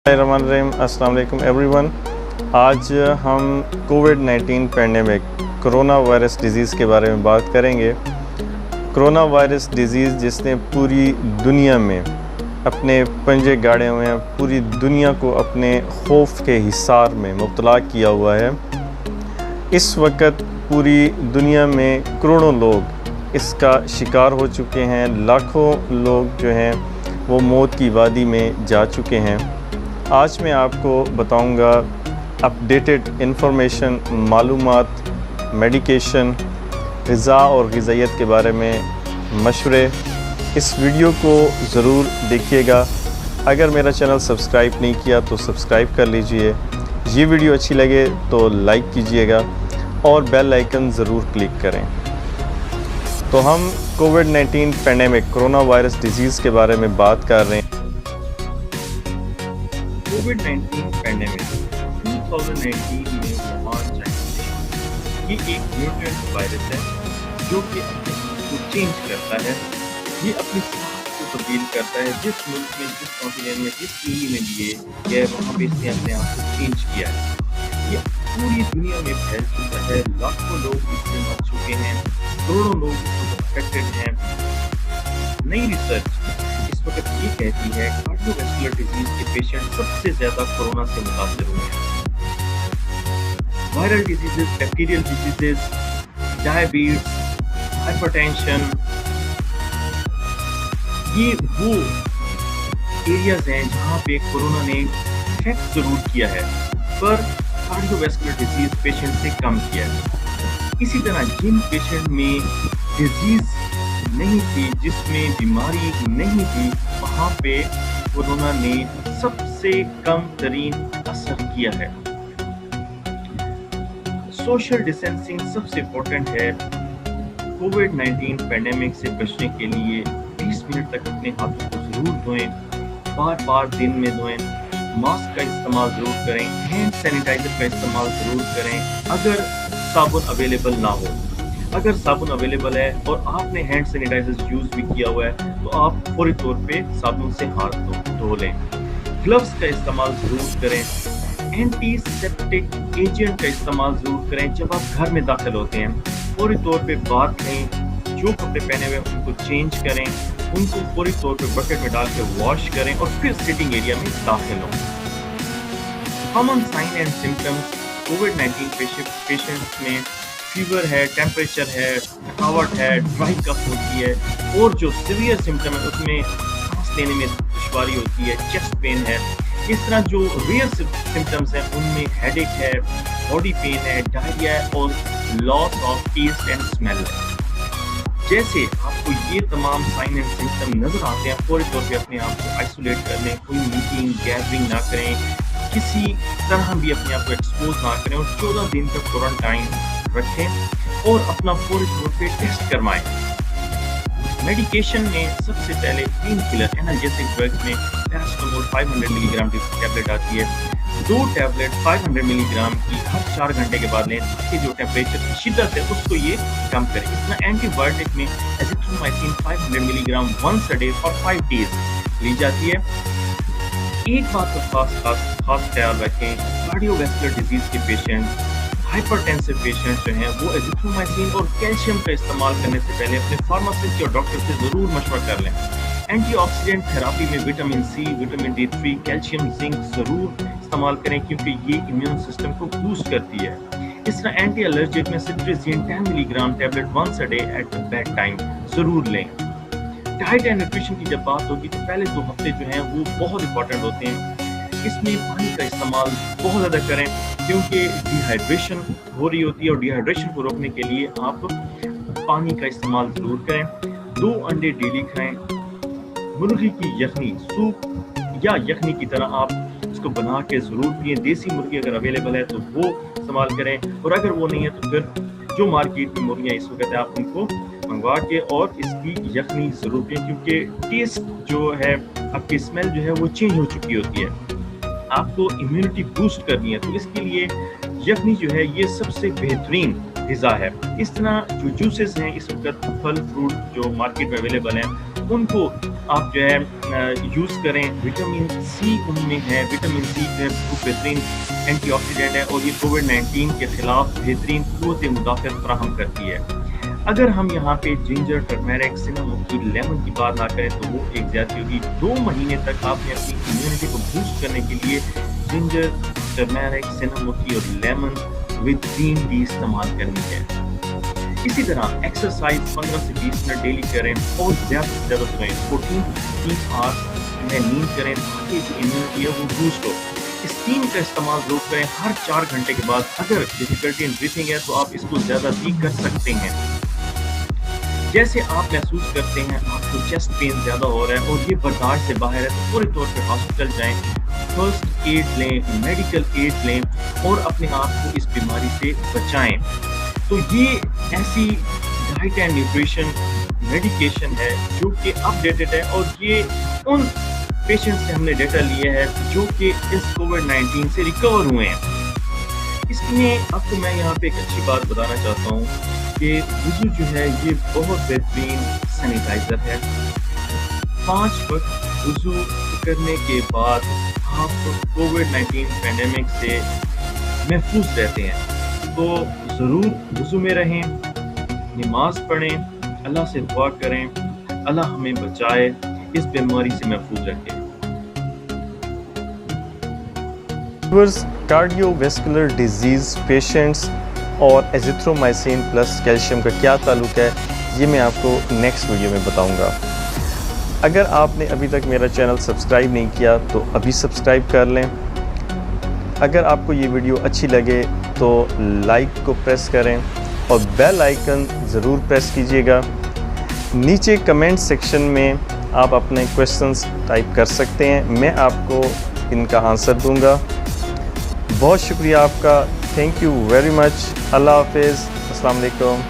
Bismillahirrahmanirrahim, अस्सलाम वालेकुम everyone. आज हम कोविड-19 पैंडेमिक कोरोना वायरस डिज़ीज़ के बारे में बात करेंगे। कोरोना वायरस डिज़ीज़ जिसने पूरी दुनिया में अपने पंजे गाड़े हुए हैं, पूरी दुनिया को अपने खौफ के हिसार में मुब्तला किया हुआ है। इस वक्त पूरी दुनिया में करोड़ों लोग इसका शिकार हो चुके हैं, लाखों लोग जो हैं वो मौत की वादी में जा चुके हैं। आज मैं आपको बताऊंगा अपडेटेड इन्फॉर्मेशन, मालूमात, मेडिकेशन, ग़िज़ा और ग़िज़ाइयत के बारे में मशवरे। इस वीडियो को ज़रूर देखिएगा। अगर मेरा चैनल सब्सक्राइब नहीं किया तो सब्सक्राइब कर लीजिए। ये वीडियो अच्छी लगे तो लाइक कीजिएगा और बेल आइकन ज़रूर क्लिक करें। तो हम कोविड-19 पैंडेमिक कोरोना वायरस डिज़ीज़ के बारे में बात कर रहे हैं। कोविड-19 पैंडेमिक 2019 में वुहान चाइना ये एक म्यूटेंट वायरस है जो कि अपने आप को चेंज करता है। ये अपनी साख को तब्दील करता है। जिस मुल्क में, जिस कॉन्टिनेंट में, जिस इलाके में लिए या वहाँ पे इसने अपने आप को चेंज किया है। ये पूरी दुनिया में फैल चुका है। लाखों लोग इससे मर चुके हैं, करोड़ों लोग इससे अफेक्टेड हैं। नई रिसर्च इस वक्त ये कहती है कार्डियोवैस्कुलर डिजीज के पेशेंट सबसे ज्यादा कोरोना से मुतासिर हुए हैं। Viral diseases, bacterial diseases, diabetes, hypertension, ये वो एरियाज हैं जहाँ पे कोरोना ने इफेक्ट जरूर किया है पर कार्डियोवैस्कुलर डिजीज पेशेंट से कम किया है। इसी तरह जिन पेशेंट में डिजीज नहीं थी, जिसमें बीमारी नहीं थी, वहाँ पे कोरोना ने सबसे कम तरीन असर किया है। सोशल डिस्टेंसिंग सबसे इम्पोर्टेंट है। कोविड-19 पैंडेमिक से बचने के लिए 20 मिनट तक अपने हाथों को जरूर धोएं, बार बार दिन में धोएं, मास्क का इस्तेमाल जरूर करें, हैंड सैनिटाइजर का इस्तेमाल जरूर करें। अगर साबुन अवेलेबल ना हो, अगर साबुन अवेलेबल है और आपने हैंड सैनिटाइजर यूज भी किया हुआ है तो आप फौरी तौर पे साबुन से हाथ धो लें। ग्लव्स का इस्तेमाल जरूर करें। एंटीसेप्टिक एजेंट का इस्तेमाल जरूर करें। जब आप घर में दाखिल होते हैं फौरी तौर पे बात लें, जो कपड़े पहने हुए उनको चेंज करें, उनको फौरी तौर पे बकेट में डाल के वॉश करें और फिर सिटिंग एरिया में दाखिल हों। कॉमन साइन एंड सिम्टम्स कोविड-19 पेशेंट्स में फीवर है, टेम्परेचर है, थकावट है, ड्राई कफ होती है और जो सीवियर सिम्टम है उसमें सांस लेने में दुश्वारी होती है, चेस्ट पेन है। इस तरह जो रेयर सिम्टम्स हैं उनमें हेडेक है, बॉडी पेन है, डायरिया है और loss of taste and smell है। जैसे आपको ये तमाम साइन एंड सिम्टम नजर आते हैं फौरी तौर पे अपने आप को आइसोलेट कर लें। कोई मीटिंग गैदरिंग ना करें, किसी तरह भी अपने आप को एक्सपोज ना करें और 14 दिन तक क्वारंटाइन रखें और अपना फौरी तौर पे टेस्ट करवाएं। मेडिकेशन में सबसे पहले पेन किलर एनाल्जेसिक ड्रग्स में पैरासिटामोल 500 मिलीग्राम की टैबलेट आती है। 2 टैबलेट 500 मिलीग्राम की हर 4 घंटे के बाद लें ताकि जो टेम्परेचर की शिद्दत है उसको ये कम करे। इसमें एंटीबायोटिक में azithromycin 500 milligram once a day for 5 days ली जाती है। एक बात का खास ख्याल रखें, कार्डियोवैस्कुलर डिजीज के पेशेंट, हाइपरटेंसिव पेशेंट्स जो हैं वो एजिथ्रोमाइसिन और कैल्शियम का इस्तेमाल करने से पहले अपने फार्मासिस्ट और डॉक्टर से जरूर मशवरा कर लें। एंटीऑक्सीडेंट थेरेपी में vitamin C, vitamin D3, calcium, zinc जरूर इस्तेमाल करें क्योंकि ये इम्यून सिस्टम को बूस्ट करती है। इस तरह एंटी एलर्जिक में cetirizine 10 milligram tablet once a day at bed time जरूर लें। डाइट एंड न्यूट्रिशन की जब बात होगी तो पहले 2 हफ्ते जो हैं वो बहुत इंपॉर्टेंट होते हैं। इसमें पानी का इस्तेमाल बहुत ज़्यादा करें क्योंकि डिहाइड्रेशन हो रही होती है और डिहाइड्रेशन को रोकने के लिए आप पानी का इस्तेमाल ज़रूर करें। 2 अंडे डेली खाएं। मुर्गी की यखनी, सूप या यखनी की तरह आप इसको बना के ज़रूर पिएं। देसी मुर्गी अगर अवेलेबल है तो वो इस्तेमाल करें और अगर वो नहीं है तो फिर जो मार्केट में मुर्गियाँ इस वक्त है आप उनको मंगवा के और इसकी यखनी ज़रूर पिएं क्योंकि टेस्ट जो है, आपकी स्मेल जो है वो चेंज हो चुकी होती है। आपको इम्यूनिटी बूस्ट करनी है तो इसके लिए यखनी जो है ये सबसे बेहतरीन ग़िज़ा है। इस तरह जो जूसेस हैं इस वक्त फल फ्रूट जो मार्केट में अवेलेबल हैं उनको آپ جو ہے یوز کریں. وٹامن سی ان میں ہے. وٹامن سی جو ہے بہت بہترین اینٹی آکسیڈنٹ ہے اور یہ کووڈ-19 کے خلاف بہترین قوت مدافعت فراہم کرتی ہے. اگر ہم یہاں پہ جنجر، ٹرمیرک، سنامون کی، لیمن کی بات نہ کریں تو وہ ایک زیادتی ہوگی. 2 مہینے تک آپ نے اپنی امیونٹی کو بوسٹ کرنے کے لیے جنجر، ٹرمیرک، سنامون کی اور لیمن وتھ گرین ٹی استعمال کرنی ہے. اسی طرح ایکسرسائز 15 سے 20 منٹ ڈیلی کریں اور زیادہ سے زیادہ سوئیں. 14 سے 15 آورس میں نیند کریں تاکہ جو امیونٹی ہے وہ بوسٹ ہو. اسٹیم کا استعمال ضرور کریں ہر 4 گھنٹے کے بعد. اگر ڈیفیکلٹی ان بریتھنگ ہے تو آپ اس کو زیادہ بھی کر سکتے ہیں. جیسے آپ محسوس کرتے ہیں آپ کو چیسٹ پین زیادہ ہو رہا ہے اور یہ برداشت سے باہر ہے تو فوری طور پہ ہاسپٹل جائیں. فرسٹ ایڈ لیں، میڈیکل ایڈ لیں اور اپنے آپ کو اس بیماری سے بچائیں. تو یہ ایسی ڈائٹ اینڈ نیوٹریشن میڈیکیشن ہے جو کہ اپ ڈیٹڈ ہے اور یہ ان پیشنٹ سے ہم نے ڈیٹا لیے ہے جو کہ اس کووڈ-19 سے ریکور ہوئے ہیں. اس میں آپ کو میں یہاں پہ ایک اچھی بات بتانا چاہتا ہوں کہ وضو جو ہے یہ بہت بہترین سینیٹائزر ہے. 5 وقت وضو کرنے کے بعد آپ کووڈ-19 پینڈیمک سے محفوظ رہتے ہیں. تو ضرور وضو میں رہیں، نماز پڑھیں، اللہ سے دعا کریں، اللہ ہمیں بچائے، اس بیماری سے محفوظ رکھے. کارڈیو ویسکولر ڈیزیز پیشنٹس اور ایزیتھرومائسین پلس کیلشیم کا کیا تعلق ہے یہ میں آپ کو نیکسٹ ویڈیو میں بتاؤں گا. اگر آپ نے ابھی تک میرا چینل سبسکرائب نہیں کیا تو ابھی سبسکرائب کر لیں. اگر آپ کو یہ ویڈیو اچھی لگے تو لائک کو پریس کریں اور بیل آئیکن ضرور پریس کیجیے گا. نیچے کمنٹ سیکشن میں آپ اپنے کویشچنس ٹائپ کر سکتے ہیں، میں آپ کو ان کا آنسر دوں گا. بہت شکریہ آپ کا. Thank you very much. اللہ حافظ. السلام علیکم.